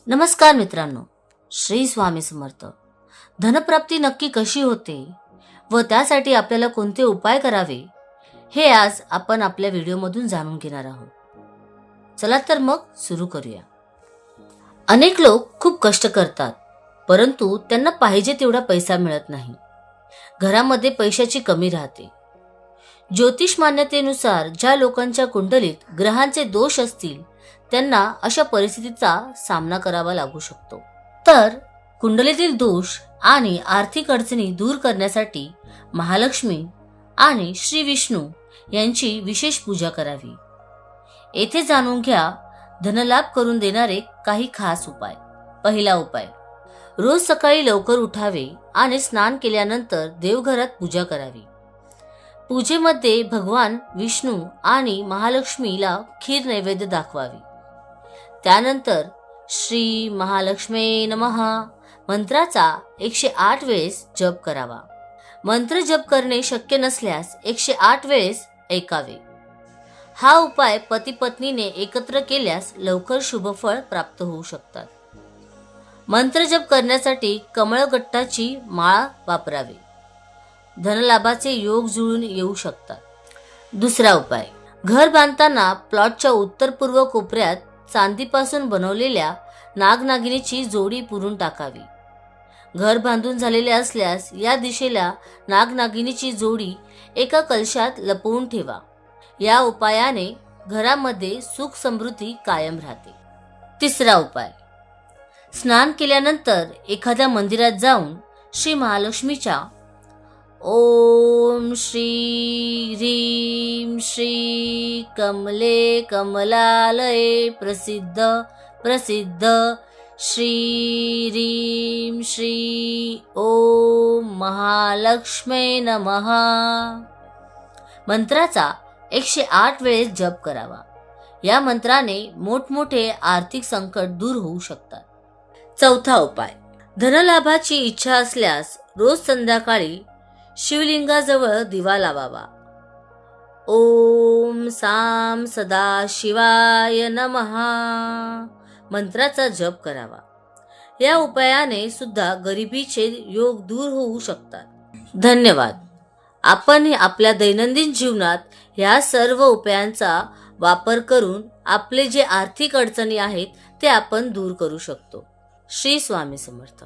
नमस्कार मित्रांनो, श्री स्वामी समर्थ. धनप्राप्ती नक्की कशी होते व त्यासाठी आपल्याला कोणते उपाय करावे हे आज आपण आपल्या व्हिडिओमधून जाणून घेणार आहोत. चला तर मग सुरू करूया. अनेक लोक खूप कष्ट करतात, परंतु त्यांना पाहिजे तेवढा पैसा मिळत नाही. घरामध्ये पैशाची कमी राहते. ज्योतिष मान्यतेनुसार ज्या लोकांच्या कुंडलीत ग्रहांचे दोष असतील त्यांना अशा परिस्थितीचा सामना करावा लागू शकतो. तर कुंडलीतील दोष आणि आर्थिक अडचणी दूर करण्यासाठी महालक्ष्मी आणि श्री विष्णू यांची विशेष पूजा करावी. येथे जाणून घ्या धनलाभ करून देणारे काही खास उपाय. पहिला उपाय, रोज सकाळी लवकर उठावे आणि स्नान केल्यानंतर देवघरात पूजा करावी. पूजेमध्ये भगवान विष्णू आणि महालक्ष्मीला खीर नैवेद्य दाखवावी. त्यानंतर श्री महालक्ष्मी नमः मंत्राचा 108 वेळेस जप करावा. मंत्र जप करणे शक्य नसल्यास 108 वेळेस ऐकावे. हा उपाय पती पत्नीने एकत्र केल्यास लवकर शुभफळ प्राप्त होऊ शकतात. मंत्र जप करण्यासाठी कमळगट्टाची माळ वापरावे. धनलाभाचे योग जुळून येऊ शकतात. दुसरा उपाय, घर बांधताना प्लॉटच्या उत्तर पूर्व कोपऱ्यात चांदीपासून बनवलेल्या नागनागिनीची जोडी पुरून टाकावी. घर बांधून झालेले असल्यास या दिशेला नागनागिनीची जोडी एका कलशात लपवून ठेवा. या उपायाने घरामध्ये सुख समृद्धी कायम राहते. तिसरा उपाय, स्नान केल्यानंतर एखाद्या मंदिरात जाऊन श्री महालक्ष्मीच्या ओम श्री ह्रीं श्री कमले कमलालये प्रसिद्ध प्रसिद्ध श्री ह्रीं श्री ओम महालक्ष्मी नमः मंत्राचा 108 वेळेस जप करावा. या मंत्राने मोठमोठे आर्थिक संकट दूर होऊ शकतात. चौथा उपाय, धनलाभाची इच्छा असल्यास रोज संध्याकाळी शिवलिंगाजवळ दिवा लावावा. ओम साम सदा शिवाय नमः मंत्राचा जप करावा. या उपायाने सुद्धा गरिबीचे योग दूर होऊ शकतात. धन्यवाद. आपण आपल्या दैनंदिन जीवनात ह्या सर्व उपायांचा वापर करून आपले जे आर्थिक अडचणी आहेत ते आपण दूर करू शकतो. श्री स्वामी समर्थ.